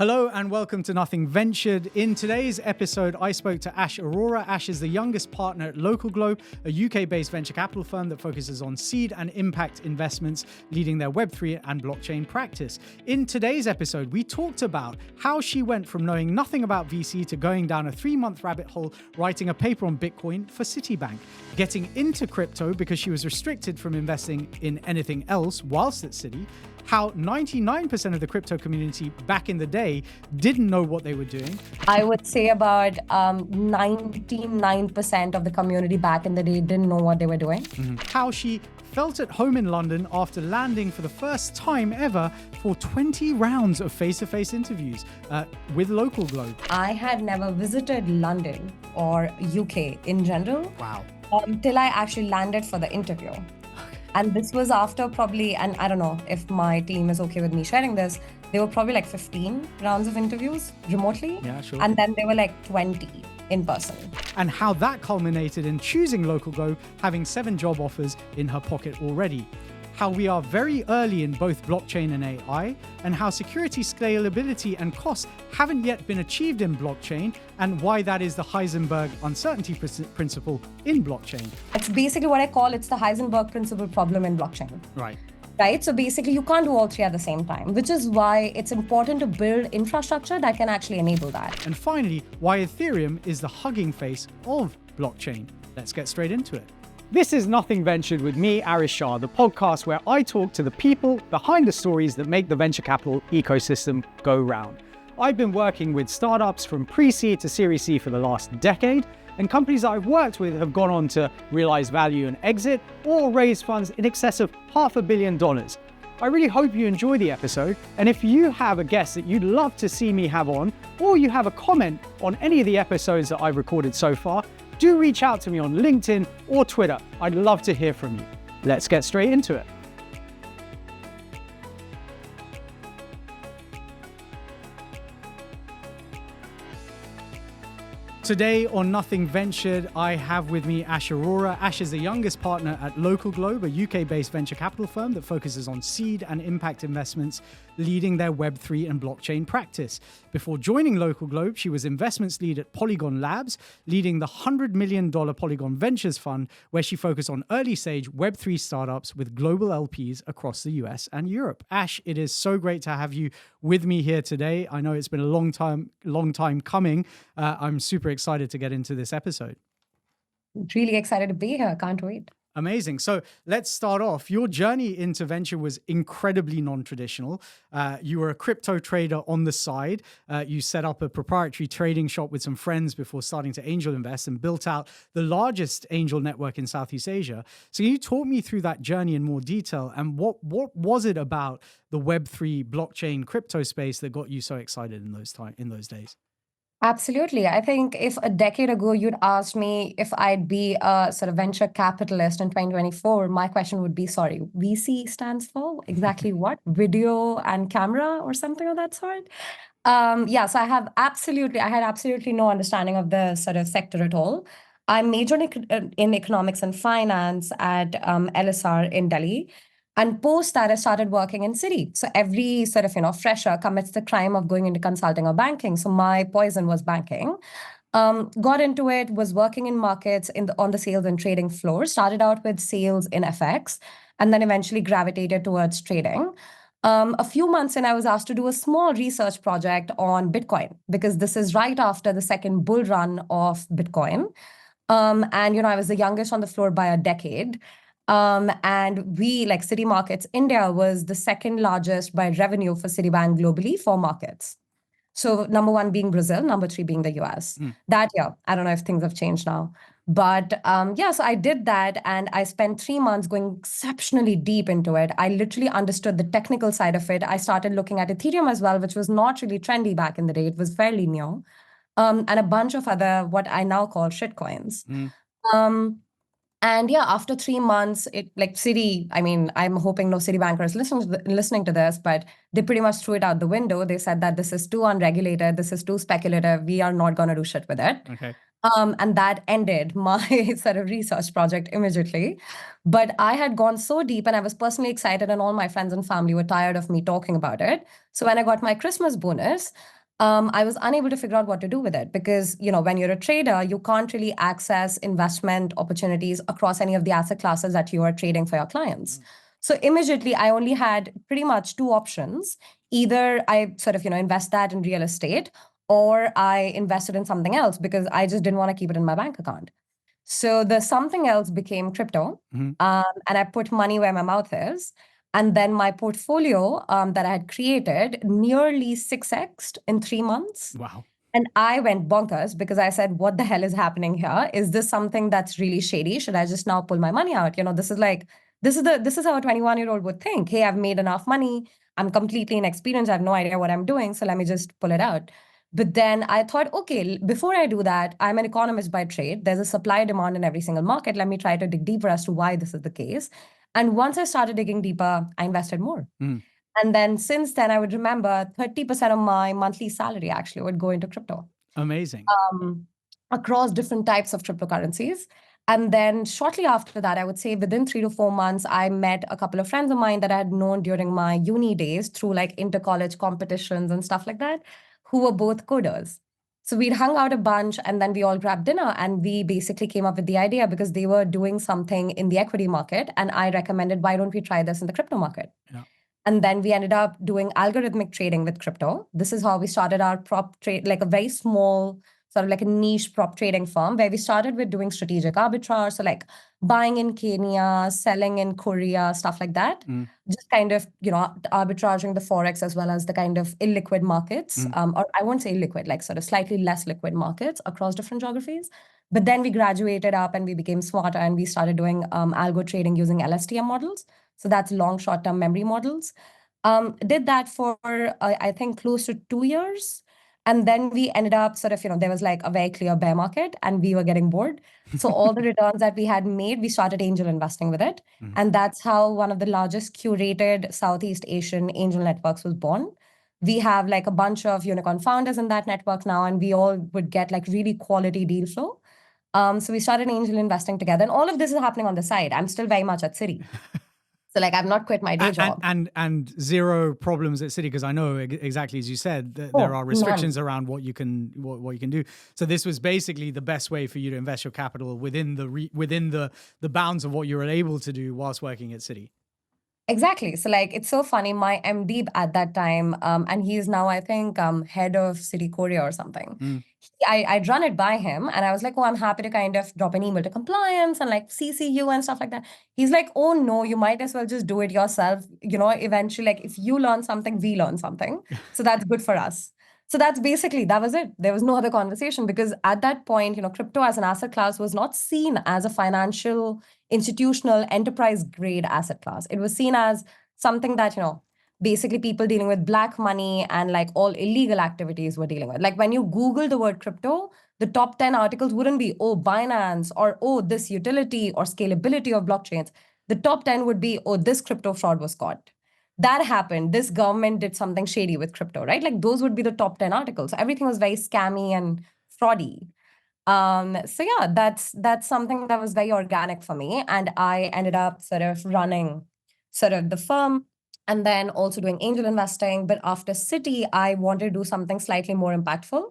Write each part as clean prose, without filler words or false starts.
Hello and welcome to Nothing Ventured. In today's episode, I spoke to Ash Arora. Ash is the youngest partner at LocalGlobe, a UK-based venture capital firm that focuses on seed and impact investments, leading their Web3 and blockchain practice. In today's episode, we talked about how she went from knowing nothing about VC to going down a 3-month rabbit hole, writing a paper on Bitcoin for Citibank, getting into crypto because she was restricted from investing in anything else whilst at Citi, how 99% of the crypto community back in the day didn't know what they were doing. I would say about 99% of the community back in the day didn't know what they were doing. How she felt at home in London after landing for the first time ever for 20 rounds of face-to-face interviews with LocalGlobe. I had never visited London or UK in general. Wow. Till I actually landed for the interview. And this was after probably, and I don't know if my team is okay with me sharing this, there were probably like 15 rounds of interviews remotely. Yeah, sure. And then there were like 20 in person. And how that culminated in choosing LocalGlobe, having 7 job offers in her pocket already. How we are very early in both blockchain and AI, and how security, scalability, and costs haven't yet been achieved in blockchain, and why that is the Heisenberg uncertainty principle in blockchain. It's basically what I call it's the Heisenberg principle problem in blockchain. Right? So basically you can't do all three at the same time, which is why it's important to build infrastructure that can actually enable that. And finally, why Ethereum is the hugging face of blockchain. Let's get straight into it. This is Nothing Ventured with me, Arish Shah, the podcast where I talk to the people behind the stories that make the venture capital ecosystem go round. I've been working with startups from pre-seed to Series C for the last decade, and companies that I've worked with have gone on to realize value and exit or raise funds in excess of $500 million. I really hope you enjoy the episode, and if you have a guest that you'd love to see me have on, or you have a comment on any of the episodes that I've recorded so far, do reach out to me on LinkedIn or Twitter. I'd love to hear from you. Let's get straight into it. Today on Nothing Ventured, I have with me Ash Arora. Ash is the youngest partner at LocalGlobe, a UK-based venture capital firm that focuses on seed and impact investments, leading their Web3 and blockchain practice. Before joining LocalGlobe, she was investments lead at Polygon Labs, leading the $100 million Polygon Ventures Fund, where she focused on early-stage Web3 startups with global LPs across the US and Europe. Ash, it is so great to have you with me here today. I know it's been a long time coming. I'm super excited to get into this episode. Really excited to be here. Can't wait. Amazing. So let's start off. Your journey into venture was incredibly non-traditional. You were a crypto trader on the side. You set up a proprietary trading shop with some friends before starting to angel invest and built out the largest angel network in Southeast Asia. So can you talk me through that journey in more detail? And what was it about the Web3 blockchain crypto space that got you so excited in those days? Absolutely. I think if a decade ago you'd asked me if I'd be a sort of venture capitalist in 2024, my question would be, sorry, VC stands for exactly what? Video and camera or something of that sort? So I had absolutely no understanding of the sort of sector at all. I majored in economics and finance at LSR in Delhi. And post that, I started working in Citi. So every sort of, fresher commits the crime of going into consulting or banking. So my poison was banking. Got into it, was working in markets on the sales and trading floor. Started out with sales in FX, and then eventually gravitated towards trading. A few months in, I was asked to do a small research project on Bitcoin, because this is right after the second bull run of Bitcoin. I was the youngest on the floor by a decade. And we, like Citi Markets India, was the second largest by revenue for Citibank globally for markets. So number 1 being Brazil, number 3 being the US. That year, I don't know if things have changed now. But so I did that, and I spent 3 months going exceptionally deep into it. I literally understood the technical side of it. I started looking at Ethereum as well, which was not really trendy back in the day. It was fairly new. And a bunch of other, what I now call shitcoins. After 3 months, Citi, I'm hoping no Citibanker is listening to this, but they pretty much threw it out the window. They said that this is too unregulated, this is too speculative, we are not going to do shit with it. Okay. And that ended my sort of research project immediately. But I had gone so deep and I was personally excited, and all my friends and family were tired of me talking about it. So when I got my Christmas bonus, I was unable to figure out what to do with it because, when you're a trader, you can't really access investment opportunities across any of the asset classes that you are trading for your clients. So immediately, I only had pretty much two options. Either I sort of, invest that in real estate, or I invested in something else because I just didn't want to keep it in my bank account. So the something else became crypto, Mhm. and I put money where my mouth is. And then my portfolio that I had created nearly 6x'd in 3 months. Wow. And I went bonkers because I said, what the hell is happening here? Is this something that's really shady? Should I just now pull my money out? This is how a 21-year-old would think. Hey, I've made enough money. I'm completely inexperienced. I have no idea what I'm doing. So let me just pull it out. But then I thought, okay, before I do that, I'm an economist by trade. There's a supply demand in every single market. Let me try to dig deeper as to why this is the case. And once I started digging deeper, I invested more. Mm. And then since then, I would remember 30% of my monthly salary actually would go into crypto, Amazing. um, across different types of cryptocurrencies. And then shortly after that, I would say within 3 to 4 months, I met a couple of friends of mine that I had known during my uni days through like inter-college competitions and stuff like that, who were both coders. So we'd hung out a bunch and then we all grabbed dinner and we basically came up with the idea because they were doing something in the equity market. And I recommended, why don't we try this in the crypto market? Yeah. And then we ended up doing algorithmic trading with crypto. This is how we started our prop trade, like a very small, sort of like a niche prop trading firm where we started with doing strategic arbitrage. So like buying in Kenya, selling in Korea, stuff like that. Mm. Just kind of, arbitraging the Forex as well as the kind of illiquid markets, Mm. or I won't say illiquid, like sort of slightly less liquid markets across different geographies. But then we graduated up and we became smarter and we started doing algo trading using LSTM models. So that's long short-term memory models. Did that for, I think, close to 2 years. And then we ended up sort of, there was like a very clear bear market and we were getting bored. So all the returns that we had made, we started angel investing with it. Mm. And that's how one of the largest curated Southeast Asian angel networks was born. We have like a bunch of unicorn founders in that network now, and we all would get like really quality deal flow. So we started angel investing together. And all of this is happening on the side. I'm still very much at Citi. So like I've not quit my day job. And zero problems at Citi, because I know exactly as you said there are restrictions around what you can do. So this was basically the best way for you to invest your capital within the bounds of what you were able to do whilst working at Citi. Exactly. So like it's so funny. My MD at that time, and he's now I think head of Citi Korea or something. Mm. I'd run it by him and I was like, oh, I'm happy to kind of drop an email to compliance and like CC you and stuff like that. He's like, oh no, you might as well just do it yourself. Eventually, like if you learn something, we learn something. So that's good for us. So that was it. There was no other conversation because at that point, crypto as an asset class was not seen as a financial, institutional, enterprise grade asset class. It was seen as something that, basically people dealing with black money and like all illegal activities were dealing with. Like when you Google the word crypto, the top 10 articles wouldn't be, oh, Binance or, oh, this utility or scalability of blockchains. The top 10 would be, oh, this crypto fraud was caught. That happened. This government did something shady with crypto, right? Like those would be the top 10 articles. Everything was very scammy and fraudy. So yeah, that's something that was very organic for me. And I ended up sort of running sort of the firm and then also doing angel investing. But after Citi, I wanted to do something slightly more impactful.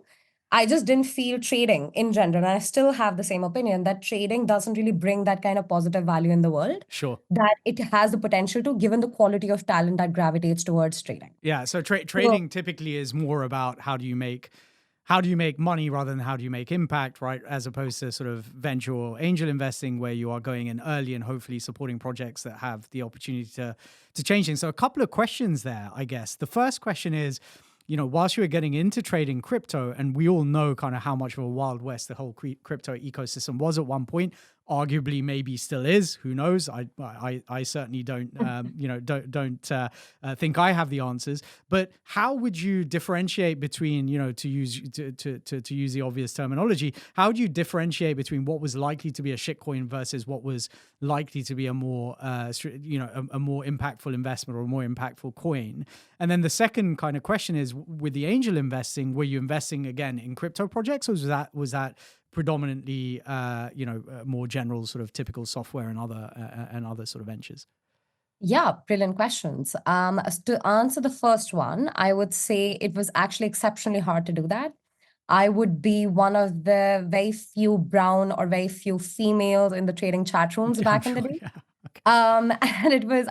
I just didn't feel trading in general, and I still have the same opinion that trading doesn't really bring that kind of positive value in the world. Sure. That it has the potential to, given the quality of talent that gravitates towards trading. Yeah. So trading typically is more about how do you make money rather than how do you make impact, right? As opposed to sort of venture or angel investing where you are going in early and hopefully supporting projects that have the opportunity to change things. So a couple of questions there, I guess. The first question is, whilst you were getting into trading crypto, and we all know kind of how much of a Wild West the whole crypto ecosystem was at one point, arguably maybe still is, who knows? I certainly don't, don't think I have the answers. But how would you differentiate between, to use the obvious terminology, how would you differentiate between what was likely to be a shitcoin versus what was likely to be a more, a more impactful investment or a more impactful coin? And then the second kind of question is, with the angel investing, were you investing again in crypto projects, or was that predominantly, more general sort of typical software and other sort of ventures? Yeah, brilliant questions. To answer the first one, I would say it was actually exceptionally hard to do that. I would be one of the very few brown or very few females in the trading chat rooms Yeah, I'm back in the sure. day. Yeah. Okay. And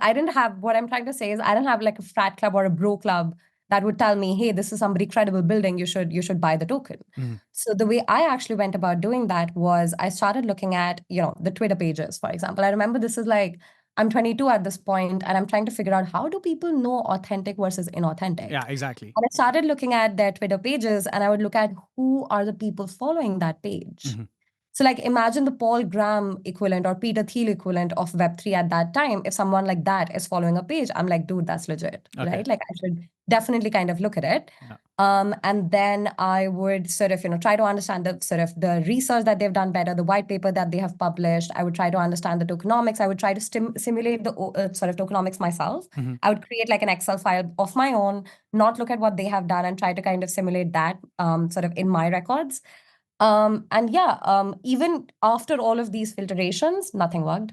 I didn't have, what I'm trying to say is I didn't have like a frat club or a bro club that would tell me, hey, this is somebody credible building, you should buy the token. Mhm. So the way I actually went about doing that was I started looking at, the Twitter pages, for example. I remember this is like, I'm 22 at this point, and I'm trying to figure out how do people know authentic versus inauthentic. Yeah, exactly. And I started looking at their Twitter pages, and I would look at who are the people following that page. Mhm. So, like, imagine the Paul Graham equivalent or Peter Thiel equivalent of Web3 at that time. If someone like that is following a page, I'm like, dude, that's legit, Okay. right? Like, I should definitely kind of look at it. Yeah. And then I would sort of, try to understand the sort of the research that they've done better, the white paper that they have published. I would try to understand the tokenomics. I would try to simulate the sort of tokenomics myself. Mhm. I would create like an Excel file of my own, not look at what they have done and try to kind of simulate that sort of in my records. And yeah, even after all of these filtrations, nothing worked.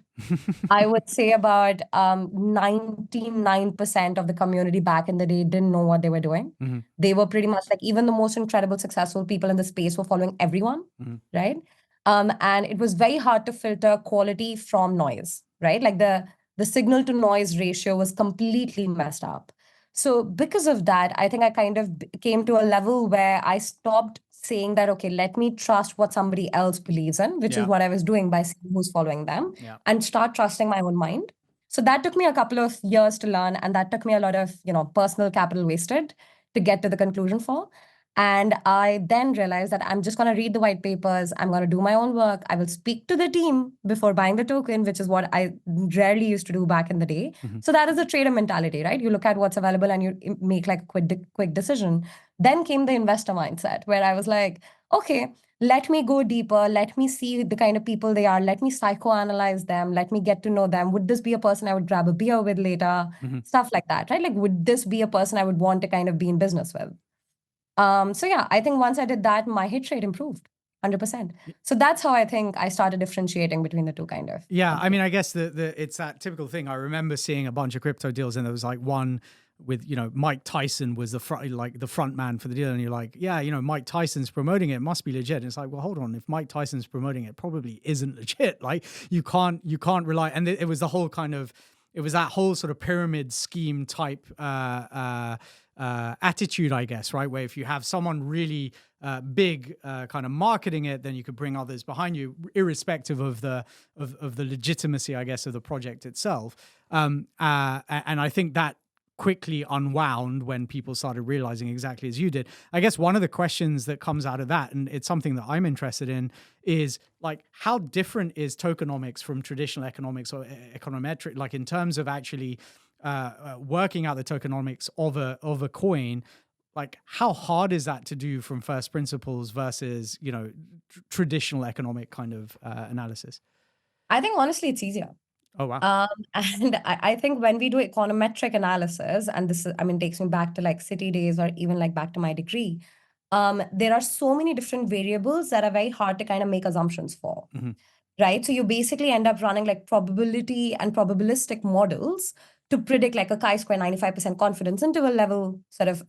I would say about 99% of the community back in the day didn't know what they were doing. Mhm. They were pretty much like even the most incredible, successful people in the space were following everyone, Mhm. right? And it was very hard to filter quality from noise, right? Like the signal to noise ratio was completely messed up. So because of that, I think I kind of came to a level where I stopped saying that, okay, let me trust what somebody else believes in, which is Yeah. what I was doing by seeing who's following them, Yeah. and start trusting my own mind. So that took me a couple of years to learn, and that took me a lot of, personal capital wasted to get to the conclusion for. And I then realized that I'm just going to read the white papers. I'm going to do my own work. I will speak to the team before buying the token, which is what I rarely used to do back in the day. Mhm. So that is the trader mentality, right? You look at what's available and you make like a quick decision. Then came the investor mindset where I was like, okay, let me go deeper. Let me see the kind of people they are. Let me psychoanalyze them. Let me get to know them. Would this be a person I would grab a beer with later? Mhm. Stuff like that, right? Like, would this be a person I would want to kind of be in business with? So yeah, I think once I did that, my hit rate improved 100%. So that's how I think I started differentiating between the two kind of. Yeah, I mean, I guess it's that typical thing. I remember seeing a bunch of crypto deals, and there was like one with Mike Tyson was the front man for the deal, and you're like, yeah, Mike Tyson's promoting it, must be legit. And it's like, well, hold on, if Mike Tyson's promoting it, probably isn't legit. Like you can't rely. And it was the whole kind of, it was that whole sort of pyramid scheme type attitude, I guess, right? Where if you have someone really big kind of marketing it, then you could bring others behind you, irrespective of the legitimacy, I guess, of the project itself. And I think that quickly unwound when people started realizing exactly as you did. I guess one of the questions that comes out of that, and it's something that I'm interested in, is like, how different is tokenomics from traditional economics or econometric, like in terms of actually working out the tokenomics of a coin? Like, how hard is that to do from first principles versus, traditional economic kind of analysis? I think honestly, it's easier. Oh, wow. And I think when we do econometric analysis, and this is, I mean, takes me back to like city days or even like back to my degree, there are so many different variables that are very hard to kind of make assumptions for. Mm-hmm. Right? So you basically end up running like probability and probabilistic models to predict like a chi-square 95% confidence interval level sort of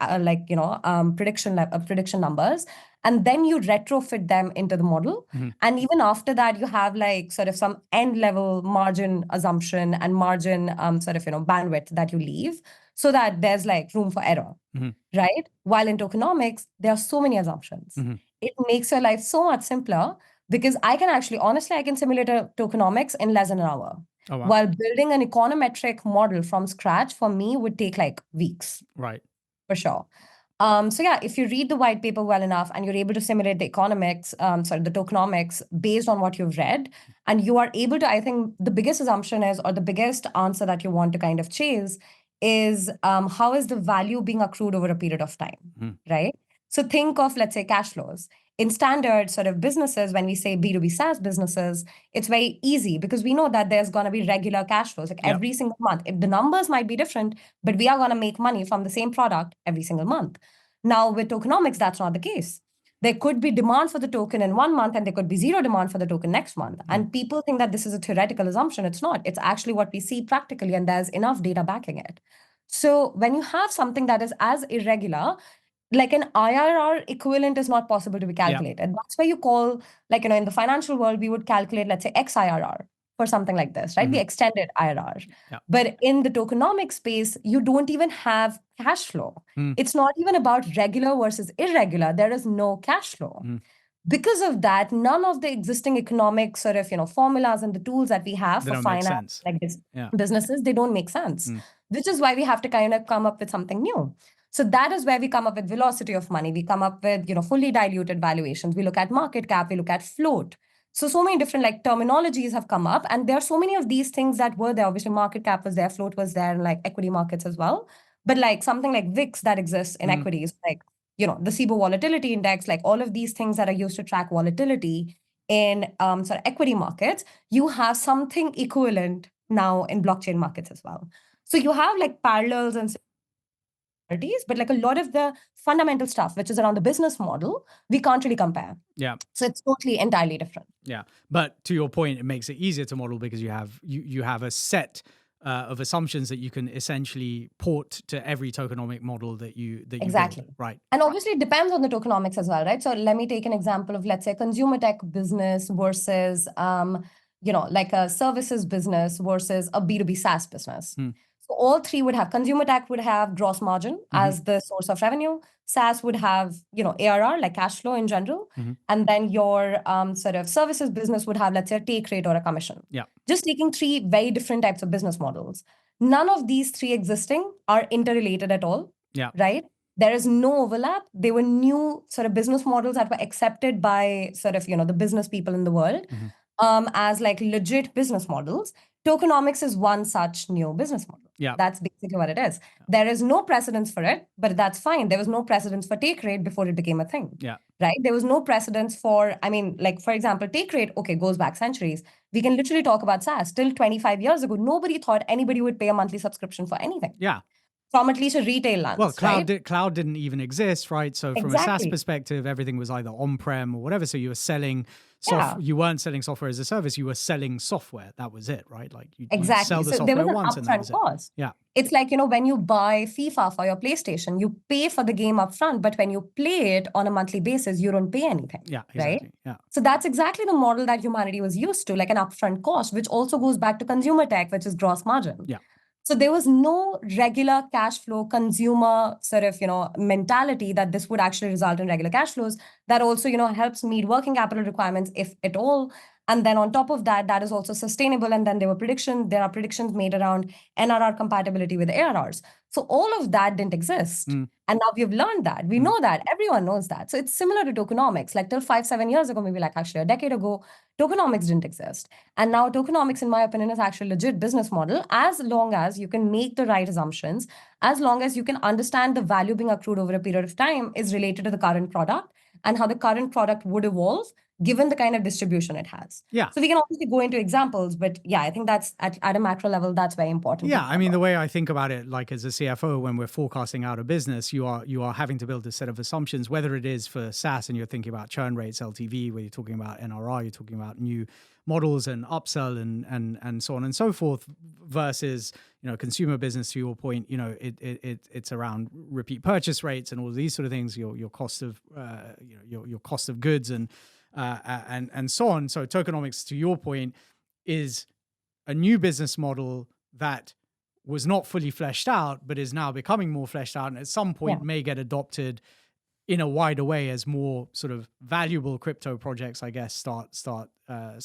prediction numbers. And then you retrofit them into the model. Mm-hmm. And even after that, you have like sort of some end level margin assumption and margin bandwidth that you leave so that there's like room for error. Mm-hmm. Right? While in tokenomics, there are so many assumptions. Mm-hmm. It makes your life so much simpler because I can actually, honestly, I can simulate a tokenomics in less than an hour. Oh, wow. While building an econometric model from scratch for me would take like weeks. Right. For sure. So yeah, if you read the white paper well enough and you're able to simulate the economics, the tokenomics based on what you've read, and you are able to, I think the biggest assumption is, or the biggest answer that you want to kind of chase is, how is the value being accrued over a period of time, right? So think of, let's say, cash flows. In standard sort of businesses, when we say B2B SaaS businesses, it's very easy because we know that there's going to be regular cash flows like every single month. If the numbers might be different, but we are going to make money from the same product every single month. Now, with tokenomics, that's not the case. There could be demand for the token in 1 month and there could be zero demand for the token next month. And people think that this is a theoretical assumption. It's not. It's actually what we see practically, and there's enough data backing it. So when you have something that is as irregular, like an IRR equivalent is not possible to be calculated. That's why you call, like, in the financial world, we would calculate, let's say, XIRR for something like this, right? The extended IRR. But in the tokenomic space, you don't even have cash flow. It's not even about regular versus irregular. There is no cash flow. Because of that, none of the existing economic sort of, formulas and the tools that we have for finance, like this businesses, they don't make sense, which is why we have to kind of come up with something new. So that is where we come up with velocity of money. We come up with, fully diluted valuations. We look at market cap, we look at float. So many different like terminologies have come up, and there are so many of these things that were there. Obviously, market cap was there, float was there, and like equity markets as well. But like something like VIX that exists in equities, like, the SIBO volatility index, like all of these things that are used to track volatility in sort of equity markets, you have something equivalent now in blockchain markets as well. So you have like parallels and similarities, but like a lot of the fundamental stuff, which is around the business model, we can't really compare. Yeah. So it's totally entirely different. Yeah. But to your point, it makes it easier to model because you have a set of assumptions that you can essentially port to every tokenomic model that you exactly build. Right. And obviously it depends on the tokenomics as well, right? So let me take an example of, let's say, consumer tech business versus like a services business versus a B2B SaaS business. So all three would have, consumer tech would have gross margin as the source of revenue. SaaS would have, ARR, like cash flow in general. And then your sort of services business would have, let's say, a take rate or a commission. Yeah. Just taking three very different types of business models. None of these three existing are interrelated at all. Yeah. Right? There is no overlap. They were new sort of business models that were accepted by sort of, the business people in the world as like legit business models. Tokenomics is one such new business model. Yeah. That's basically what it is. There is no precedence for it, but that's fine. There was no precedence for take rate before it became a thing. Yeah. Right? There was no precedence for, like, for example, take rate, okay, goes back centuries. We can literally talk about SaaS. Till 25 years ago, nobody thought anybody would pay a monthly subscription for anything. Yeah. From at least a retail lens. Well, cloud didn't even exist, right? So from a SaaS perspective, everything was either on-prem or whatever. So you were selling you weren't selling software as a service, you were selling software. That was it, right? Like you sell the software once and that was cost. Yeah. It's like, when you buy FIFA for your PlayStation, you pay for the game up front, but when you play it on a monthly basis, you don't pay anything. Yeah, exactly. Right? Yeah. So that's exactly the model that humanity was used to, like an upfront cost, which also goes back to consumer tech, which is gross margin. Yeah. So there was no regular cash flow consumer sort of, mentality that this would actually result in regular cash flows. That also, helps meet working capital requirements, if at all. And then on top of that, that is also sustainable. And then there are predictions made around NRR compatibility with ARRs. So all of that didn't exist. And now we've learned that. We know that. Everyone knows that. So it's similar to tokenomics. Like till 5-7 years ago, maybe like actually a decade ago, tokenomics didn't exist. And now tokenomics, in my opinion, is actually a legit business model, as long as you can make the right assumptions, as long as you can understand the value being accrued over a period of time is related to the current product and how the current product would evolve given the kind of distribution it has. Yeah. So we can obviously go into examples, but yeah, I think that's at a macro level, that's very important. Yeah. I mean, the way I think about it, like as a CFO, when we're forecasting out a business, you are having to build a set of assumptions, whether it is for SaaS and you're thinking about churn rates, LTV, where you're talking about NRR, you're talking about new models and upsell and so on and so forth, versus, consumer business, to your point, it's around repeat purchase rates and all of these sort of things, your cost of, your cost of goods and so on. So tokenomics, to your point, is a new business model that was not fully fleshed out, but is now becoming more fleshed out, and at some point may get adopted in a wider way as more sort of valuable crypto projects, I guess, start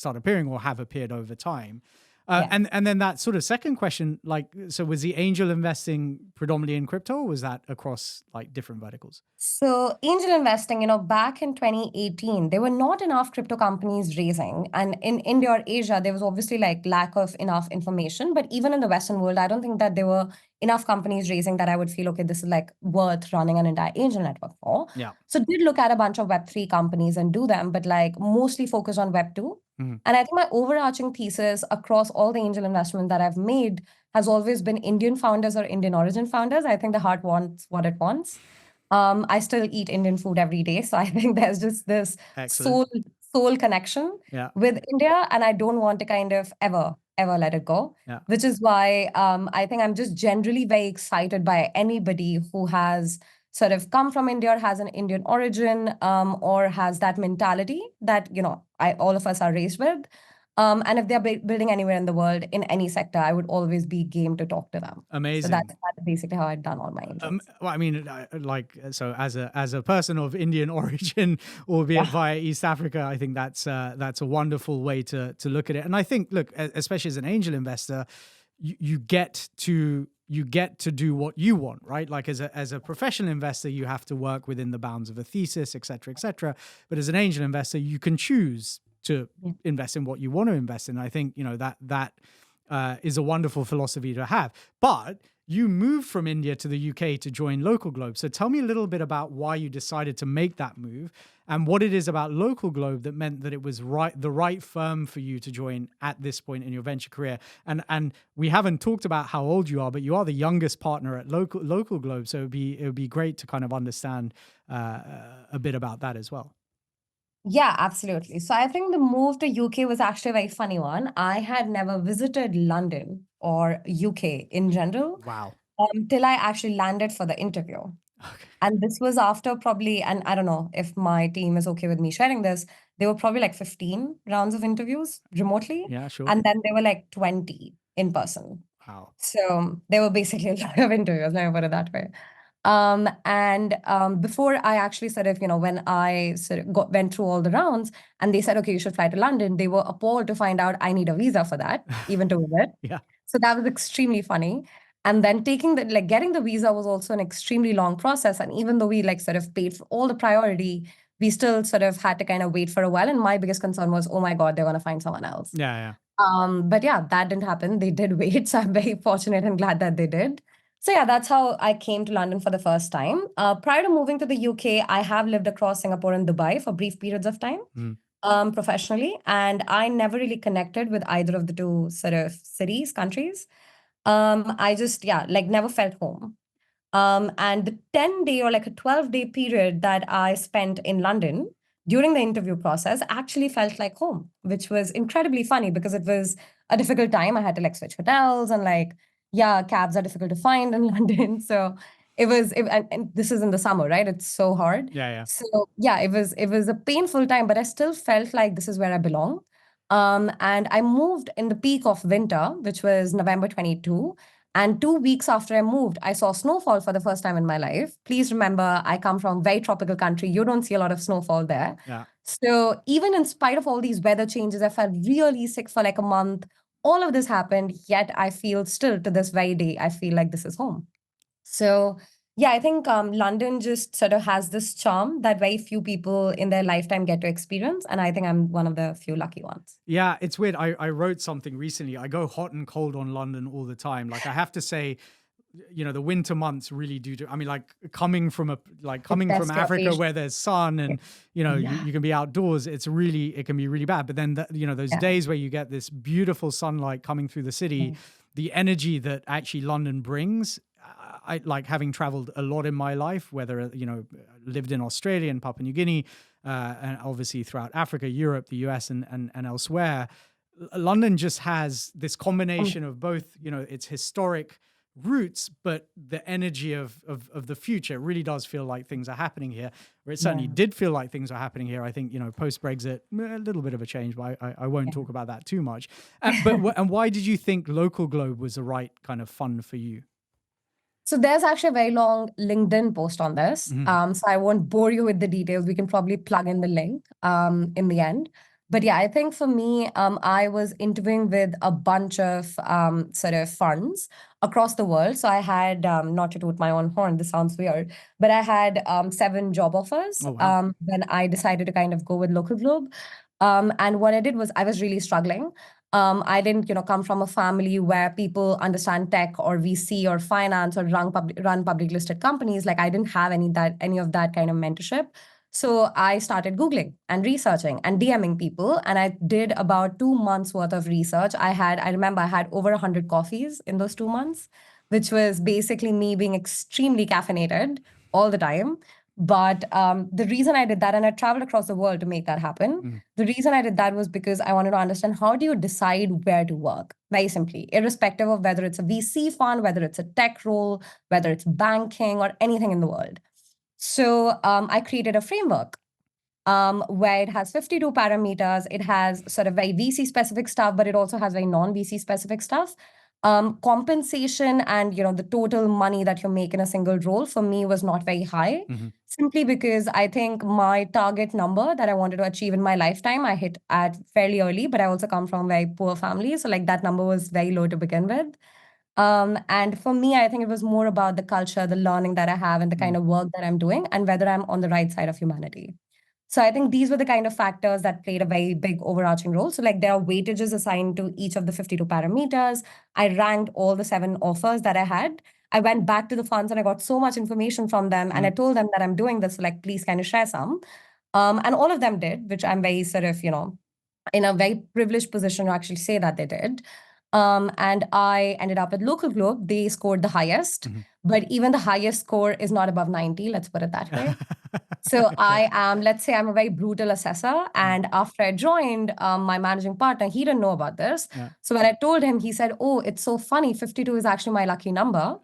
appearing or have appeared over time. And then that sort of second question, like, so was the angel investing predominantly in crypto, or was that across like different verticals? So angel investing, back in 2018, there were not enough crypto companies raising. And in India or Asia, there was obviously like lack of enough information. But even in the Western world, I don't think that there were enough companies raising that I would feel, okay, this is like worth running an entire angel network for. Yeah. So did look at a bunch of Web3 companies and do them, but like mostly focus on Web2. And I think my overarching thesis across all the angel investment that I've made has always been Indian founders or Indian origin founders. I think the heart wants what it wants. I still eat Indian food every day. So I think there's just this Excellent. soul connection Yeah. with India, and I don't want to kind of ever let it go. Yeah. Which is why I think I'm just generally very excited by anybody who has sort of come from India or has an Indian origin, or has that mentality that, all of us are raised with. And if they're building anywhere in the world in any sector, I would always be game to talk to them. So Amazing. that's basically how I've done all my angels. Well, I mean, so as a person of Indian origin, albeit via East Africa, I think that's a wonderful way to look at it. And I think, look, especially as an angel investor, you get to do what you want, right? Like as a professional investor, you have to work within the bounds of a thesis, et cetera, et cetera. But as an angel investor, you can choose to invest in what you want to invest in. I think, that is a wonderful philosophy to have. But you moved from India to the UK to join LocalGlobe. So tell me a little bit about why you decided to make that move and what it is about LocalGlobe that meant that it was the right firm for you to join at this point in your venture career. And we haven't talked about how old you are, but you are the youngest partner at LocalGlobe. So it would be great to kind of understand a bit about that as well. Yeah, absolutely. So I think the move to UK was actually a very funny one. I had never visited London or UK in general. Wow. Till I actually landed for the interview. Okay. And this was after probably, and I don't know if my team is okay with me sharing this, there were probably like 15 rounds of interviews remotely. Yeah, sure. And then there were like 20 in person. Wow. So there were basically a lot of interviews, let me put it that way. Before I actually sort of, when I sort of went through all the rounds and they said, okay, you should fly to London, they were appalled to find out I need a visa for that, even to visit. Yeah. So that was extremely funny. And then getting the visa was also an extremely long process. And even though we sort of paid for all the priority, we still sort of had to kind of wait for a while. And my biggest concern was, oh my God, they're going to find someone else. Yeah. But yeah, that didn't happen. They did wait. So I'm very fortunate and glad that they did. So yeah, that's how I came to London for the first time. Prior to moving to the UK, I have lived across Singapore and Dubai for brief periods of time, professionally. And I never really connected with either of the two sort of countries. I just, never felt home. And the 10-day or like a 12-day period that I spent in London during the interview process actually felt like home, which was incredibly funny because it was a difficult time. I had to switch hotels and cabs are difficult to find in London. So and this is in the summer, right? It's so hard. Yeah. So yeah, it was a painful time, but I still felt like this is where I belong. And I moved in the peak of winter, which was November 22. And 2 weeks after I moved, I saw snowfall for the first time in my life. Please remember, I come from a very tropical country. You don't see a lot of snowfall there. Yeah. So even in spite of all these weather changes, I felt really sick for like a month. All of this happened, yet I feel still to this very day, I feel like this is home. So yeah, I think London just sort of has this charm that very few people in their lifetime get to experience. And I think I'm one of the few lucky ones. Yeah, it's weird. I wrote something recently. I go hot and cold on London all the time. Like I have to say, the winter months really do. I mean, coming from Africa where there's sun and, you can be outdoors. It can be really bad. But then, those days where you get this beautiful sunlight coming through the city, the energy that actually London brings, I like having traveled a lot in my life, whether, lived in Australia and Papua New Guinea, and obviously throughout Africa, Europe, the US and elsewhere. London just has this combination of both, its historic roots, but the energy of the future. It really does feel like things are happening here, or it certainly did feel like things are happening here. I think, post-Brexit, a little bit of a change, but I won't talk about that too much. And why did you think LocalGlobe was the right kind of fund for you? So there's actually a very long LinkedIn post on this. So I won't bore you with the details. We can probably plug in the link in the end. But yeah, I think for me, I was interviewing with a bunch of sort of funds across the world. So I had, not to toot my own horn, this sounds weird, but I had 7 job offers when I decided to kind of go with LocalGlobe. And what I did was I was really struggling. I didn't, come from a family where people understand tech or VC or finance or run public listed companies. Like I didn't have any of that kind of mentorship. So I started Googling and researching and DMing people. And I did about 2 months worth of research. I remember I had over 100 coffees in those 2 months, which was basically me being extremely caffeinated all the time. But the reason I did that, and I traveled across the world to make that happen, the reason I did that was because I wanted to understand, how do you decide where to work? Very simply, irrespective of whether it's a VC fund, whether it's a tech role, whether it's banking or anything in the world. So I created a framework where it has 52 parameters. It has sort of very VC specific stuff, but it also has very non-VC specific stuff. Compensation and the total money that you make in a single role for me was not very high, simply because I think my target number that I wanted to achieve in my lifetime I hit at fairly early, but I also come from a very poor family, so like that number was very low to begin with. And for me, I think it was more about the culture, the learning that I have, and the kind of work that I'm doing, and whether I'm on the right side of humanity. So I think these were the kind of factors that played a very big overarching role. So like there are weightages assigned to each of the 52 parameters. I ranked all the 7 offers that I had. I went back to the funds and I got so much information from them. And I told them that I'm doing this. So like, please kind of share some. And all of them did, which I'm very sort of, in a very privileged position to actually say that they did. And I ended up with LocalGlobe. They scored the highest, but even the highest score is not above 90. Let's put it that way. So I am, let's say I'm a very brutal assessor. And after I joined, my managing partner, he didn't know about this. So when I told him, he said, oh, it's so funny. 52 is actually my lucky number.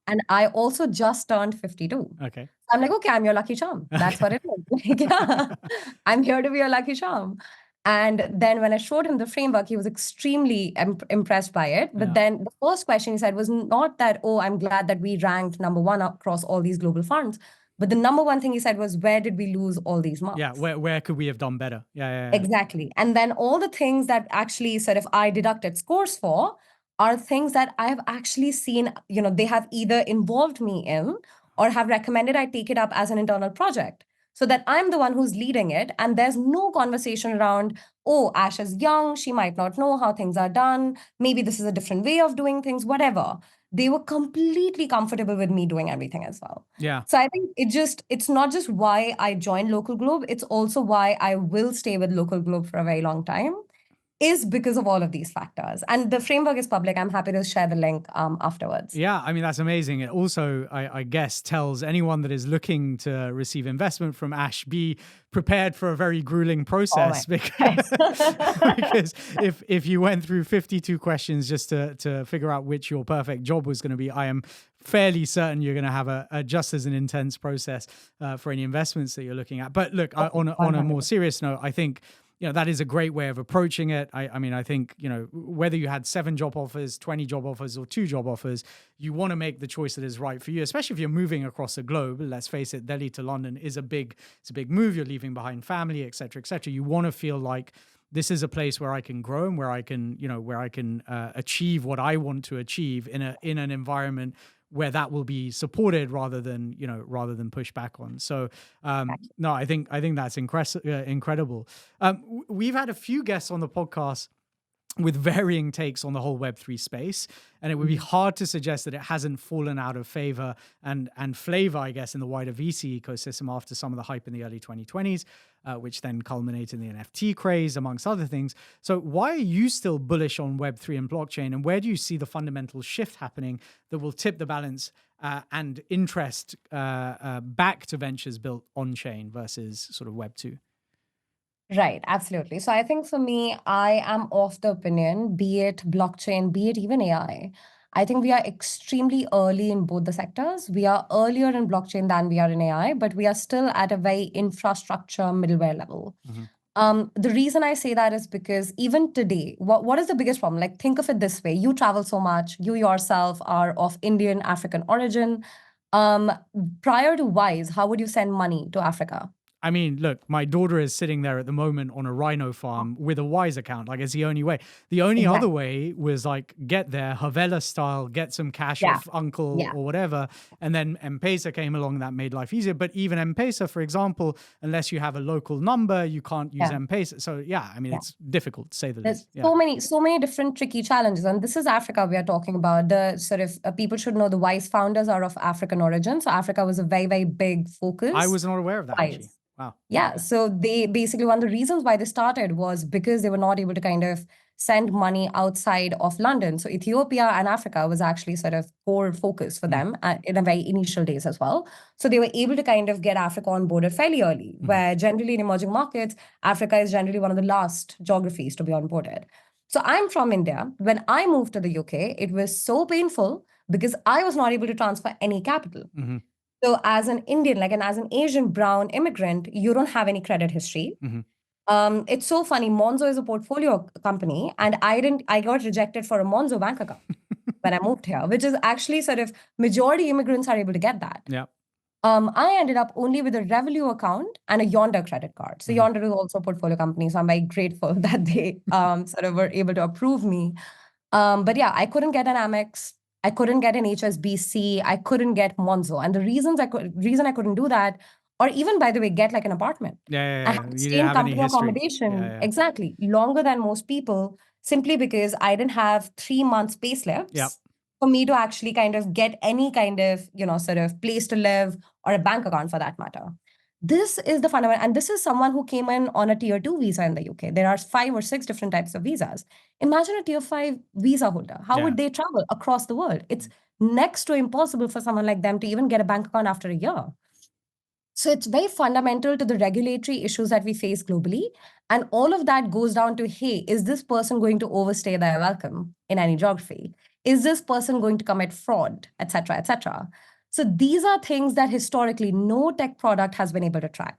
And I also just turned 52. Okay. I'm like, okay, I'm your lucky charm. That's what it is. Like, yeah, I'm here to be your lucky charm. And then when I showed him the framework, he was extremely impressed by it. But then the first question he said was not that, oh, I'm glad that we ranked #1 across all these global funds. But the number one thing he said was, where did we lose all these marks? Yeah, where could we have done better? Yeah. Exactly. And then all the things that actually sort of I deducted scores for are things that I have actually seen, they have either involved me in or have recommended I take it up as an internal project, so that I'm the one who's leading it. And there's no conversation around, oh, Ash is young, she might not know how things are done. Maybe this is a different way of doing things, whatever. They were completely comfortable with me doing everything as well. Yeah. So I think it's not just why I joined LocalGlobe, it's also why I will stay with LocalGlobe for a very long time, is because of all of these factors. And the framework is public. I'm happy to share the link afterwards. Yeah, I mean, that's amazing. It also, I guess, tells anyone that is looking to receive investment from Ash, be prepared for a very grueling process. Because if you went through 52 questions just to figure out which your perfect job was going to be, I am fairly certain you're going to have a just as an intense process for any investments that you're looking at. But look, on a more serious note, I think that is a great way of approaching it. I mean, I think, whether you had 7 job offers, 20 job offers, or 2 job offers, you want to make the choice that is right for you, especially if you're moving across the globe. Let's face it, Delhi to London is a big move. You're leaving behind family, et cetera, et cetera. You want to feel like this is a place where I can grow and where I can, achieve what I want to achieve in an environment where that will be supported rather than pushed back on. So no, I think that's incredible. We've had a few guests on the podcast with varying takes on the whole Web3 space, and it would be hard to suggest that it hasn't fallen out of favor and flavor, I guess, in the wider VC ecosystem after some of the hype in the early 2020s, which then culminated in the NFT craze, amongst other things. So why are you still bullish on Web3 and blockchain, and where do you see the fundamental shift happening that will tip the balance and interest back to ventures built on-chain versus sort of Web2? Right, absolutely. So I think for me, I am of the opinion, be it blockchain, be it even AI, I think we are extremely early in both the sectors. We are earlier in blockchain than we are in AI, but we are still at a very infrastructure middleware level. The reason I say that is because even today, what is the biggest problem? Like, think of it this way. You travel so much. You yourself are of Indian, African origin. Prior to Wise, how would you send money to Africa? I mean, look, my daughter is sitting there at the moment on a rhino farm with a Wise account. Like, it's the only way. The only other way was like get there, Havela style, get some cash off uncle or whatever. And then M-Pesa came along, that made life easier. But even M-Pesa, for example, unless you have a local number, you can't use M-Pesa. So yeah, I mean, it's difficult to say the least. There's so many different tricky challenges. And this is Africa we are talking about. The sort of people should know the Wise founders are of African origin. So Africa was a very, very big focus. I was not aware of that, actually. Wow. Yeah. So they basically, one of the reasons why they started was because they were not able to kind of send money outside of London. So Ethiopia and Africa was actually sort of core focus for them in the very initial days as well. So they were able to kind of get Africa onboarded fairly early, where generally in emerging markets, Africa is generally one of the last geographies to be onboarded. So I'm from India. When I moved to the UK, it was so painful because I was not able to transfer any capital. So as an Indian, as an Asian brown immigrant, you don't have any credit history. It's so funny. Monzo is a portfolio company, and I got rejected for a Monzo bank account when I moved here, which is actually sort of majority immigrants are able to get that. Yeah. I ended up only with a Revolut account and a Yonder credit card. So Yonder is also a portfolio company. So I'm very grateful that they sort of were able to approve me. But yeah, I couldn't get an Amex. I couldn't get an HSBC. I couldn't get Monzo. And the reason I couldn't do that, or even by the way, get like an apartment. I had to You stay didn't in have any company history. accommodation exactly longer than most people, simply because I didn't have 3 months pay slips for me to actually kind of get any kind of, sort of place to live or a bank account for that matter. This is the fundamental, and this is someone who came in on a tier 2 visa in the UK. There are 5 or 6 different types of visas. Imagine a tier 5 visa holder. How would they travel across the world? It's next to impossible for someone like them to even get a bank account after a year. So it's very fundamental to the regulatory issues that we face globally. And all of that goes down to, hey, is this person going to overstay their welcome in any geography? Is this person going to commit fraud, et cetera, et cetera? So these are things that historically no tech product has been able to track.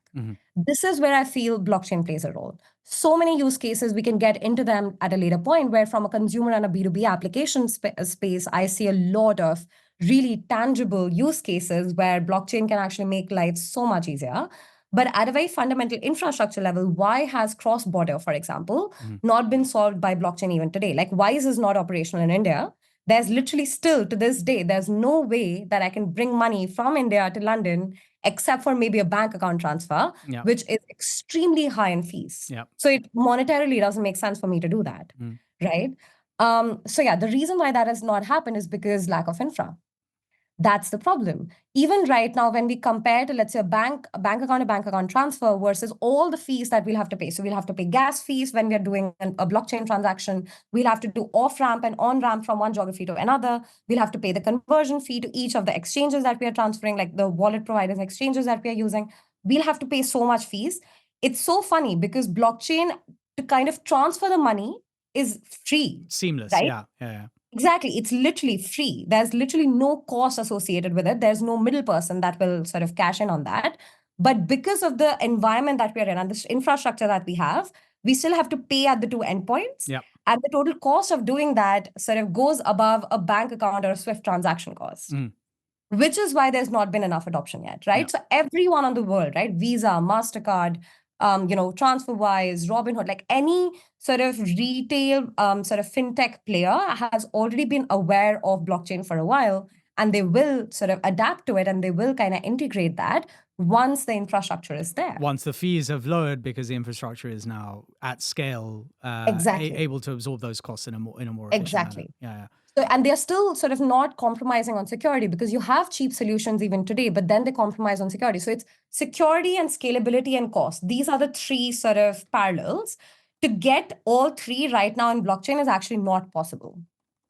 This is where I feel blockchain plays a role. So many use cases, we can get into them at a later point, where from a consumer and a B2B application space, I see a lot of really tangible use cases where blockchain can actually make life so much easier. But at a very fundamental infrastructure level, why has cross-border, for example, not been solved by blockchain even today? Like Wise is not operational in India. There's literally still to this day, there's no way that I can bring money from India to London except for maybe a bank account transfer, which is extremely high in fees. So it monetarily doesn't make sense for me to do that, right? So yeah, the reason why that has not happened is because lack of infra. That's the problem. Even right now, when we compare to, let's say, a bank account to bank account transfer versus all the fees that we'll have to pay. So we'll have to pay gas fees when we're doing a blockchain transaction. We'll have to do off-ramp and on-ramp from one geography to another. We'll have to pay the conversion fee to each of the exchanges that we are transferring, like the wallet providers exchanges that we are using. We'll have to pay so much fees. It's so funny because blockchain, to kind of transfer the money, is free. Seamless, right? Yeah. Exactly. It's literally free. There's literally no cost associated with it. There's no middle person that will sort of cash in on that. But because of the environment that we're in and this infrastructure that we have, we still have to pay at the 2 endpoints. And the total cost of doing that sort of goes above a bank account or a Swift transaction cost, which is why there's not been enough adoption yet, right? So everyone on the world, right? Visa, MasterCard, TransferWise, Robinhood, like any sort of retail sort of fintech player has already been aware of blockchain for a while, and they will sort of adapt to it and they will kind of integrate that once the infrastructure is there. Once the fees have lowered because the infrastructure is now at scale, able to absorb those costs in a more efficient manner. So, and they're still sort of not compromising on security because you have cheap solutions even today, but then they compromise on security. So it's security and scalability and cost. These are the 3 sort of parallels. To get all 3 right now in blockchain is actually not possible,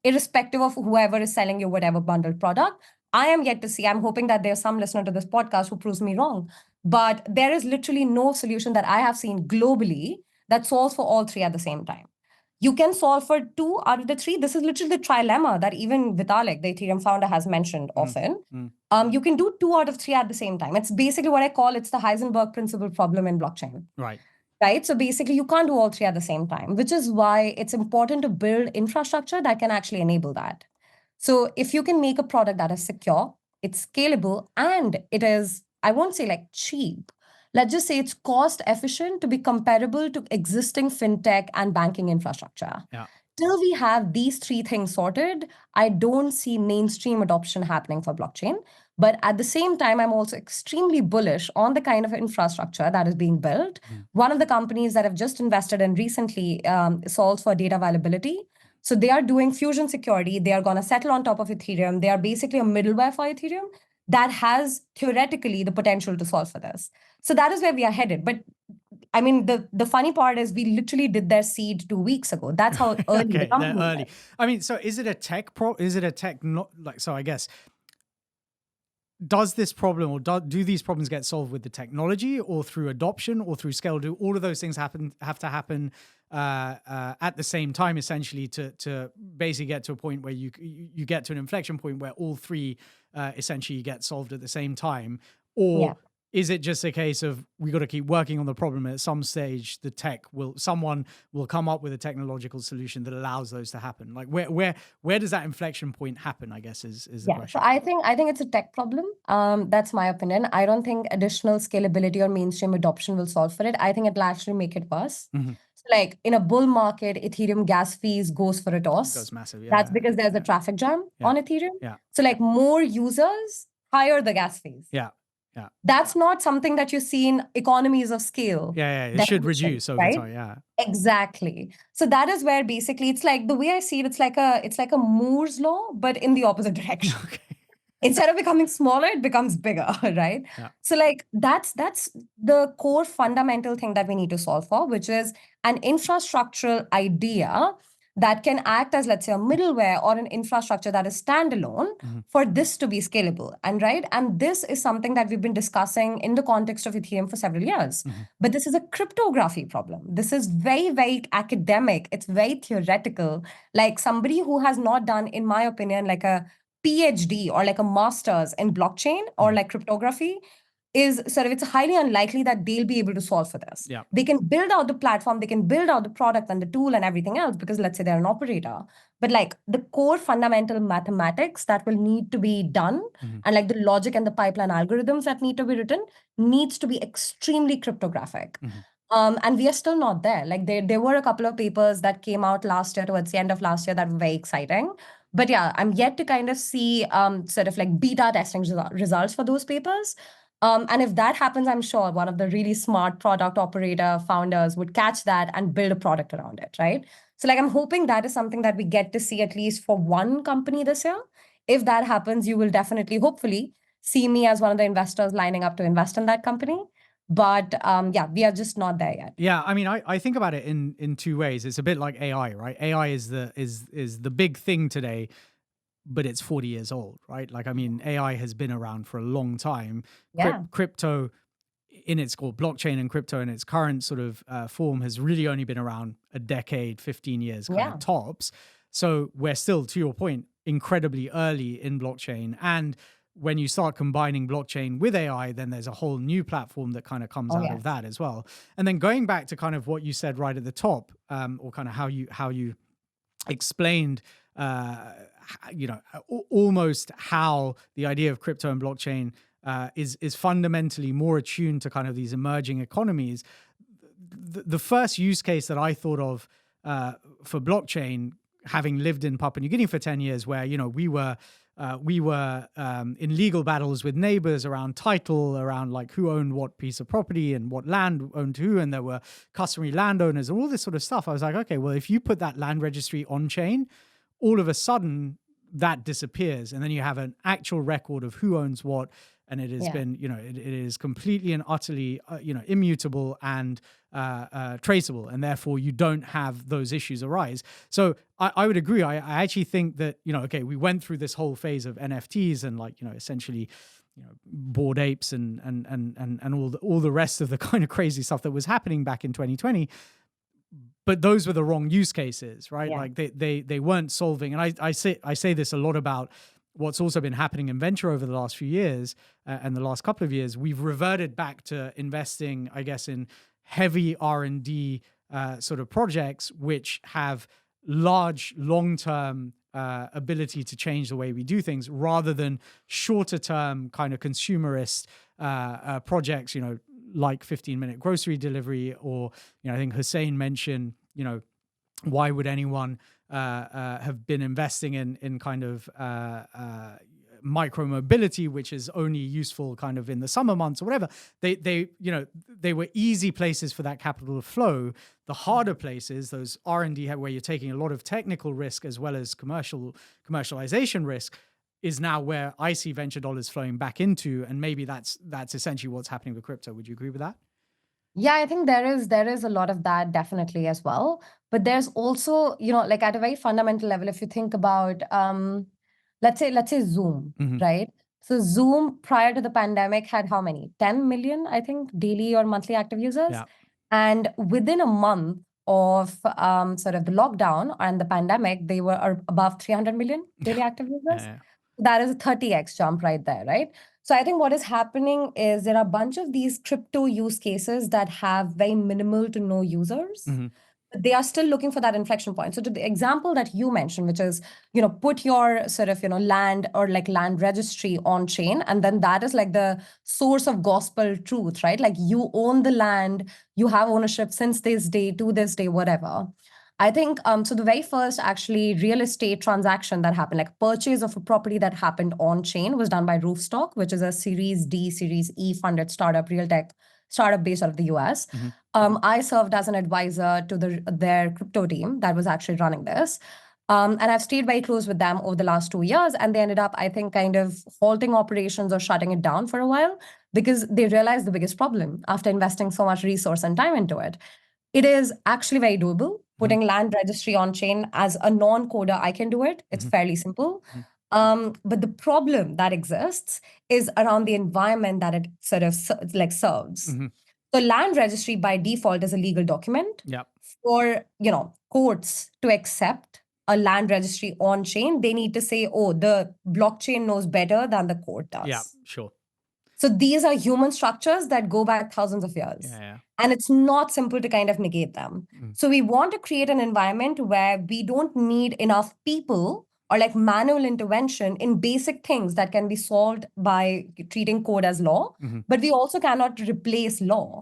irrespective of whoever is selling you whatever bundled product. I am yet to see, I'm hoping that there's some listener to this podcast who proves me wrong, but there is literally no solution that I have seen globally that solves for all 3 at the same time. You can solve for 2 out of the 3. This is literally the trilemma that even Vitalik, the Ethereum founder, has mentioned often. You can do 2 out of 3 at the same time. It's basically what I call, it's the Heisenberg principle problem in blockchain. Right? So basically, you can't do all 3 at the same time, which is why it's important to build infrastructure that can actually enable that. So if you can make a product that is secure, it's scalable, and it is, I won't say like cheap, let's just say it's cost efficient to be comparable to existing fintech and banking infrastructure. Till we have these 3 things sorted, I don't see mainstream adoption happening for blockchain. But at the same time, I'm also extremely bullish on the kind of infrastructure that is being built. One of the companies that I've just invested in recently solves for data availability. So they are doing fusion security. They are going to settle on top of Ethereum. They are basically a middleware for Ethereum that has theoretically the potential to solve for this. So that is where we are headed. But I mean, the funny part is we literally did their seed 2 weeks ago. That's how early the Okay, they're company early. is. I mean, so is it a tech is it a tech not like, so I guess, does this problem or do these problems get solved with the technology or through adoption or through scale? Do all of those things have to happen at the same time, essentially, to basically get to a point where you get to an inflection point where all three essentially get solved at the same time? Yeah. Or is it just a case of we got to keep working on the problem? At some stage, someone will come up with a technological solution that allows those to happen. Like where does that inflection point happen, I guess, is the Yeah. question. So I think it's a tech problem. That's my opinion. I don't think additional scalability or mainstream adoption will solve for it. I think it'll actually make it worse. Mhm. So like in a bull market, Ethereum gas fees goes for a It toss. goes massive. That's Yeah. because there's a Yeah. traffic jam Yeah. on Ethereum. Yeah. So like more users, higher the gas fees. Yeah. Yeah. That's not something that you see in economies of scale. Yeah. It should definition, reduce over right? time. Yeah. Exactly. So that is where basically it's like the way I see it, it's like a Moore's law, but in the opposite direction. Okay. Instead of becoming smaller, it becomes bigger, right? Yeah. So like that's the core fundamental thing that we need to solve for, which is an infrastructural idea that can act as, let's say, a middleware or an infrastructure that is standalone Mhm. for this to be scalable. And this is something that we've been discussing in the context of Ethereum for several years. Mhm. But this is a cryptography problem. This is very, very academic. It's very theoretical. Like somebody who has not done, in my opinion, like a PhD or like a master's in blockchain or like cryptography is sort of, it's highly unlikely that they'll be able to solve for this. Yeah. They can build out the platform, they can build out the product and the tool and everything else because let's say they're an operator. But like the core fundamental mathematics that will need to be done Mhm. and like the logic and the pipeline algorithms that need to be written needs to be extremely cryptographic. Mhm. And we are still not there. Like there were a couple of papers that came out last year, towards the end of last year, that were very exciting. But yeah, I'm yet to kind of see sort of like beta testing results for those papers. And if that happens, I'm sure one of the really smart product operator founders would catch that and build a product around it, right? So like I'm hoping that is something that we get to see at least for one company this year. If that happens, you will definitely, hopefully, see me as one of the investors lining up to invest in that company. But yeah, we are just not there yet. Yeah, I mean, I think about it in two ways. It's a bit like AI, right? AI is the big thing today, but it's 40 years old, right? Like, I mean, AI has been around for a long time. Yeah. Crypto in its core, blockchain and crypto in its current sort of form has really only been around a decade, 15 years kind Yeah. of tops. So we're still, to your point, incredibly early in blockchain. And when you start combining blockchain with AI, then there's a whole new platform that kind of comes out of that as well. And then going back to kind of what you said right at the top, or kind of how you explained, almost how the idea of crypto and blockchain is fundamentally more attuned to kind of these emerging economies. The first use case that I thought of for blockchain, having lived in Papua New Guinea for 10 years, where we were in legal battles with neighbors around title, around like who owned what piece of property and what land owned who, and there were customary landowners and all this sort of stuff. I was like, okay, well, if you put that land registry on chain, all of a sudden that disappears, and then you have an actual record of who owns what, and it has been, it is completely and utterly, immutable and traceable, and therefore you don't have those issues arise. So I would agree. I actually think that, okay, we went through this whole phase of NFTs and like, essentially, Bored Apes and all the rest of the kind of crazy stuff that was happening back in 2020. But those were the wrong use cases, right? Yeah. Like they weren't solving. And I say this a lot about what's also been happening in venture over the last few years and the last couple of years. We've reverted back to investing, I guess, in heavy R&D sort of projects, which have large, long-term ability to change the way we do things, rather than shorter-term kind of consumerist projects, like 15-minute grocery delivery, or, I think Hussein mentioned, why would anyone have been investing in kind of micro mobility, which is only useful kind of in the summer months or whatever. They were easy places for that capital to flow. The harder places, those R&D where you're taking a lot of technical risk as well as commercialization risk, is now where I see venture dollars flowing back into, and maybe that's essentially what's happening with crypto. Would you agree with that? Yeah, I think there is a lot of that definitely as well. But there's also, like at a very fundamental level, if you think about let's say Zoom, Hmm. right? So Zoom prior to the pandemic had how many? 10 million, I think, daily or monthly active users. Yeah. And within a month of sort of the lockdown and the pandemic, they were above 300 million daily active users. Yeah. That is a 30x jump right there, right? So I think what is happening is there are a bunch of these crypto use cases that have very minimal to no users. Hmm. They are still looking for that inflection point. So to the example that you mentioned, which is, put your sort of, land or like land registry on chain, and then that is like the source of gospel truth, right? Like you own the land, you have ownership since this day to this day, whatever. I think so. The very first actually real estate transaction that happened, like purchase of a property that happened on chain, was done by Roofstock, which is a Series D, Series E funded startup, real tech startup based out of the US. Hmm. I served as an advisor to their crypto team that was actually running this. And I've stayed very close with them over the last 2 years. And they ended up, I think, kind of halting operations or shutting it down for a while because they realized the biggest problem after investing so much resource and time into it. It is actually very doable. Hmm. Putting land registry on chain as a non-coder, I can do it. It's Hmm. fairly simple. Hmm. But the problem that exists is around the environment that it sort of like serves. Hmm. So land registry by default is a legal document. Yeah. For, courts to accept a land registry on chain, they need to say, oh, the blockchain knows better than the court Yeah. does. Sure. So these are human structures that go back thousands of years. Yeah. And it's not simple to kind of negate them. Yeah. So we want to create an environment where we don't need enough people or like manual intervention in basic things that can be solved by treating code as law, Hmm. but we also cannot replace law.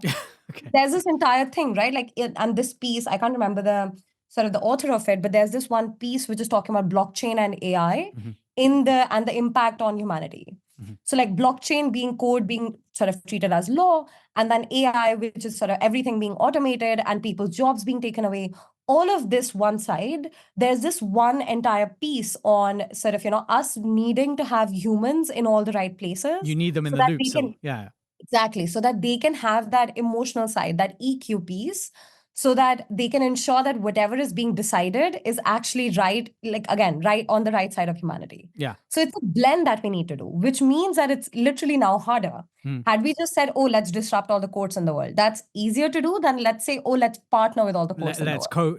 Okay. There's this entire thing, right? Like, and this piece, I can't remember the sort of the author of it, but there's this one piece which is talking about blockchain and AI Hmm. and the impact on humanity. Hmm. So like blockchain being code being sort of treated as law, and then AI, which is sort of everything being automated and people's jobs being taken away. All of this one side, there's this one entire piece on sort of, us needing to have humans in all the right places You need them in so the that loop we still. can Yeah. exactly, so that they can have that emotional side, that EQ piece, so that they can ensure that whatever is being decided is actually right, like again, right on the right side of humanity. Yeah. So it's a blend that we need to do, which means that it's literally now harder. Hmm. Had we just said, oh, let's disrupt all the courts in the world, that's easier to do than let's say, oh, let's partner with all the courts in the world.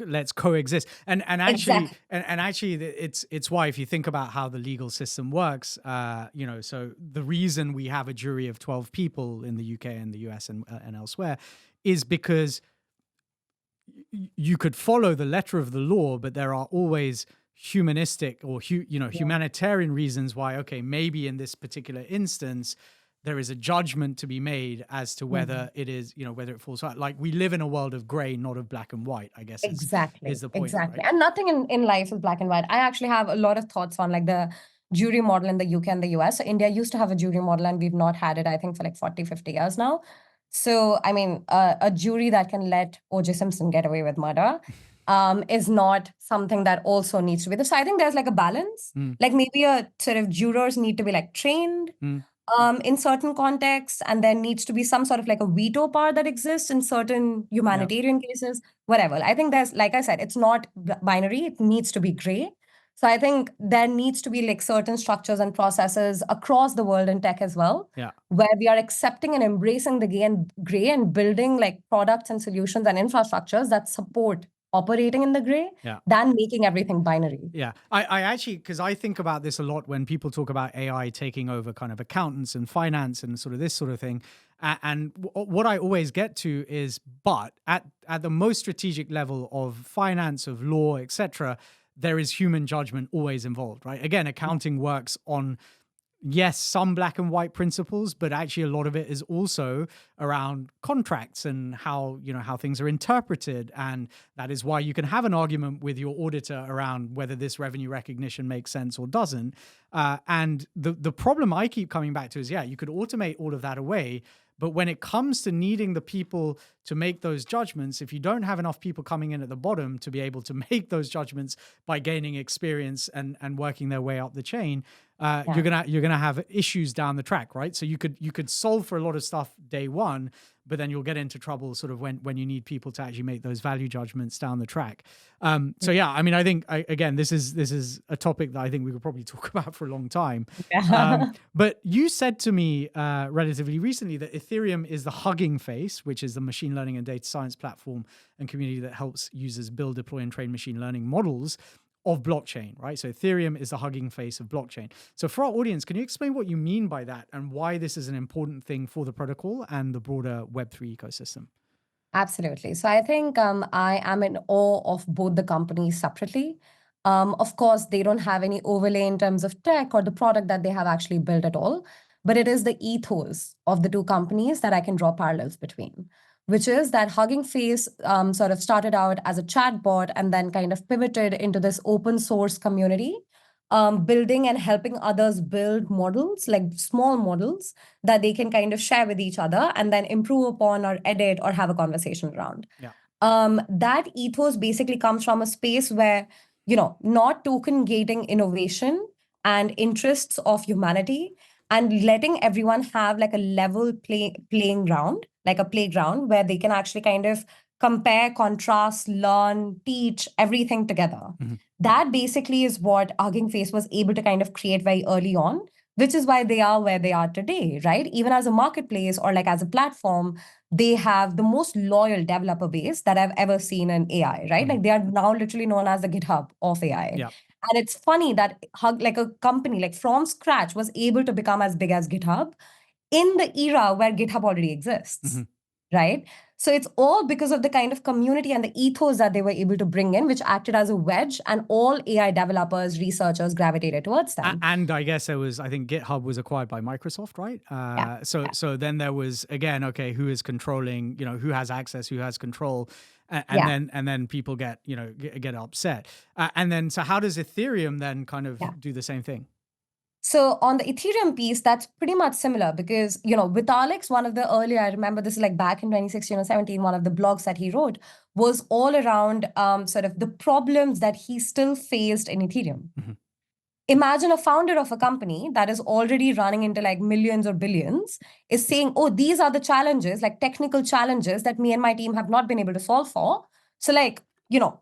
Let's coexist. And actually Exactly. and actually it's why, if you think about how the legal system works, so the reason we have a jury of 12 people in the UK and the US and elsewhere is because you could follow the letter of the law, but there are always humanistic or humanitarian reasons why, okay, maybe in this particular instance there is a judgment to be made as to whether it is, whether it falls out. Like, we live in a world of gray, not of black and white, I guess is the point, Exactly. right? And nothing in life is black and white. I actually have a lot of thoughts on like the jury model in the UK and the US. So India used to have a jury model and we've not had it, I think, for like 40, 50 years now. So, I mean, a jury that can let O.J. Simpson get away with murder is not something that also needs to be. So I think there's like a balance. Mm. Like maybe a sort of jurors need to be like trained in certain contexts, and there needs to be some sort of like a veto power that exists in certain humanitarian cases, whatever. I think there's, like I said, it's not binary, it needs to be gray. So I think there needs to be like certain structures and processes across the world in tech as well, Yeah. where we are accepting and embracing the gray and building like products and solutions and infrastructures that support operating in the gray than making everything binary. Yeah, I actually, because I think about this a lot when people talk about AI taking over kind of accountants and finance and sort of this sort of thing. And what I always get to is, but at the most strategic level of finance, of law, etc., there is human judgment always involved, right? Again, accounting works on, yes, some black and white principles, but actually a lot of it is also around contracts and how things are interpreted. And that is why you can have an argument with your auditor around whether this revenue recognition makes sense or doesn't. And the problem I keep coming back to is, you could automate all of that away, but when it comes to needing the people to make those judgments, if you don't have enough people coming in at the bottom to be able to make those judgments by gaining experience and working their way up the chain, you're gonna have issues down the track, right? So you could solve for a lot of stuff day one, but then you'll get into trouble sort of when you need people to actually make those value judgments down the track. So yeah, I mean, I think again, this is a topic that I think we could probably talk about for a long time. But you said to me relatively recently that Ethereum is the Hugging Face, which is the machine learning and data science platform and community that helps users build, deploy, and train machine learning models of blockchain, right? So Ethereum is the Hugging Face of blockchain. So for our audience, can you explain what you mean by that and why this is an important thing for the protocol and the broader Web3 ecosystem? Absolutely. So I think I am in awe of both the companies separately. Of course, they don't have any overlay in terms of tech or the product that they have actually built at all, but it is the ethos of the two companies that I can draw parallels between, which is that Hugging Face sort of started out as a chatbot and then kind of pivoted into this open source community, building and helping others build models, like small models that they can kind of share with each other and then improve upon or edit or have a conversation around. Yeah. That ethos basically comes from a space where, not token gating innovation and interests of humanity and letting everyone have like a level playing ground, like a playground where they can actually kind of compare, contrast, learn, teach everything together. That basically is what Hugging Face was able to kind of create very early on, which is why they are where they are today, right? Even as a marketplace or like as a platform, they have the most loyal developer base that I've ever seen in AI, right? Like they are now literally known as the GitHub of AI. Yeah. And it's funny that like a company like from scratch was able to become as big as GitHub in the era where GitHub already exists, right? So it's all because of the kind of community and the ethos that they were able to bring in, which acted as a wedge, and all AI developers, researchers gravitated towards them. And I guess I think GitHub was acquired by Microsoft, right? So then there was, again, okay, who is controlling, who has access, who has control, and then people get upset. And then, so how does Ethereum then kind of do the same thing? So on the Ethereum piece, that's pretty much similar because, Vitalik's one of the earlier, I remember this is like back in 2016 or 17, one of the blogs that he wrote was all around sort of the problems that he still faced in Ethereum. Imagine a founder of a company that is already running into like millions or billions is saying, oh, these are the challenges, like technical challenges that me and my team have not been able to solve for. So like,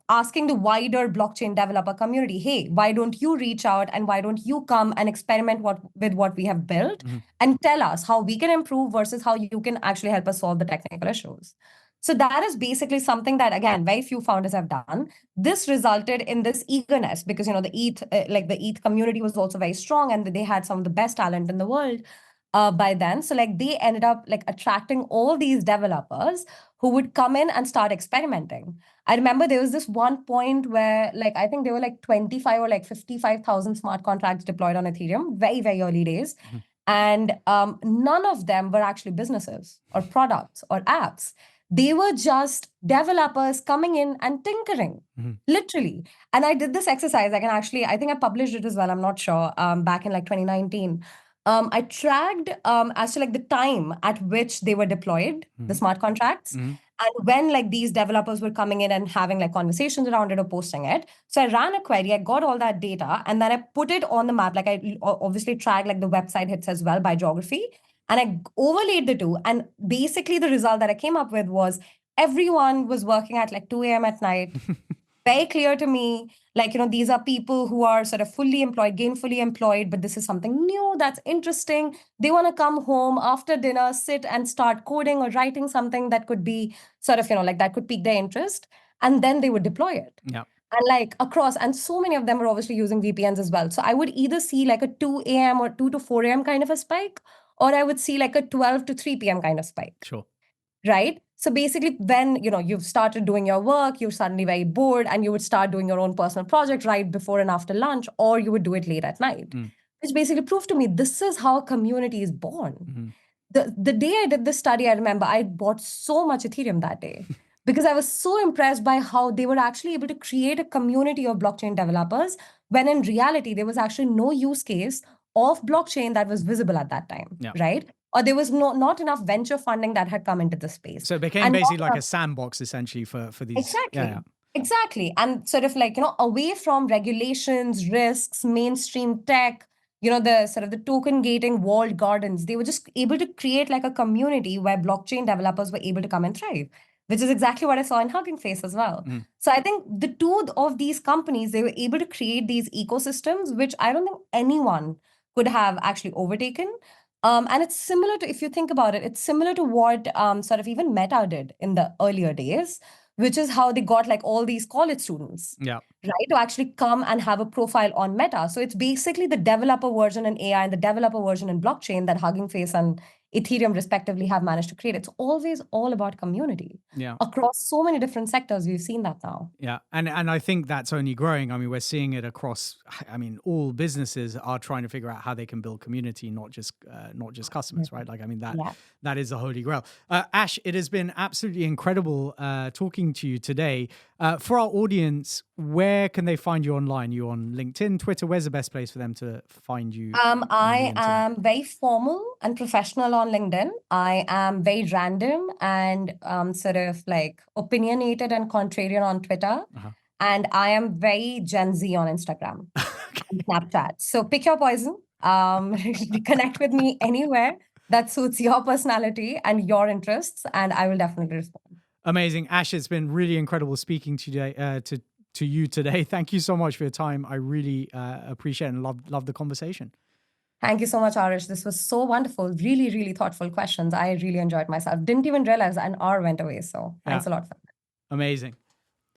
asking the wider blockchain developer community, hey, why don't you reach out and why don't you come and experiment with what we have built and tell us how we can improve versus how you can actually help us solve the technical issues. So that is basically something that, again, very few founders have done. This resulted in this eagerness because, the ETH community was also very strong and they had some of the best talent in the world by then. So like they ended up like attracting all these developers who would come in and start experimenting. I remember there was this one point where like, I think there were like 25 or like 55,000 smart contracts deployed on Ethereum, very, very early days. And none of them were actually businesses or products or apps. They were just developers coming in and tinkering, literally. And I did this exercise. I think I published it as well. I'm not sure. Back in like 2019. I tracked as to like the time at which they were deployed, the smart contracts, and when like these developers were coming in and having like conversations around it or posting it. So I ran a query, I got all that data, and then I put it on the map. Like I obviously tracked like the website hits as well by geography. And I overlaid the two. And basically the result that I came up with was everyone was working at like 2 a.m. at night. Very clear to me, like, these are people who are sort of fully employed, gainfully employed, but this is something new that's interesting. They want to come home after dinner, sit and start coding or writing something that could be sort of, like that could pique their interest. And then they would deploy it. Yeah. And like across, and so many of them were obviously using VPNs as well. So I would either see like a 2 a.m. or 2 to 4 a.m. kind of a spike, or I would see like a 12 to 3 p.m. kind of spike. Sure. Right? So basically when, you've started doing your work, you're suddenly very bored and you would start doing your own personal project right before and after lunch, or you would do it late at night, which basically proved to me this is how a community is born. The day I did this study, I remember I bought so much Ethereum that day because I was so impressed by how they were actually able to create a community of blockchain developers when in reality, there was actually no use case of blockchain that was visible at that time, right? or there was not enough venture funding that had come into the space. So it became And basically not like enough- a sandbox essentially for these. Exactly. Yeah. Exactly. And sort of like, away from regulations, risks, mainstream tech, the sort of the token gating walled gardens, they were just able to create like a community where blockchain developers were able to come and thrive, which is exactly what I saw in Hugging Face as well. Mm. So I think the two of these companies, they were able to create these ecosystems, which I don't think anyone could have actually overtaken. And it's similar to, if you think about it, it's similar to what sort of even Meta did in the earlier days, which is how they got like all these college students, Yeah. right, to actually come and have a profile on Meta. So it's basically the developer version in AI and the developer version in blockchain that Hugging Face and Ethereum respectively have managed to create. It's always all about community. Yeah. Across so many different sectors, we've seen that now. Yeah. And I think that's only growing. I mean, we're seeing it across, I mean, all businesses are trying to figure out how they can build community, not just customers, right? Like, I mean, that is the holy grail. Ash, it has been absolutely incredible talking to you today. For our audience, where can they find you online? You on LinkedIn, Twitter? Where's the best place for them to find you? I am very formal and professional on LinkedIn. I am very random and sort of like opinionated and contrarian on Twitter. And I am very Gen Z on Instagram and Snapchat. So pick your poison. Connect with me anywhere that suits your personality and your interests, and I will definitely respond. Amazing. Ash, it's been really incredible speaking today, to you today. Thank you so much for your time. I really appreciate and love the conversation. Thank you so much, Arish. This was so wonderful. Really, really thoughtful questions. I really enjoyed myself. Didn't even realize an hour went away. So thanks a lot for that. Amazing.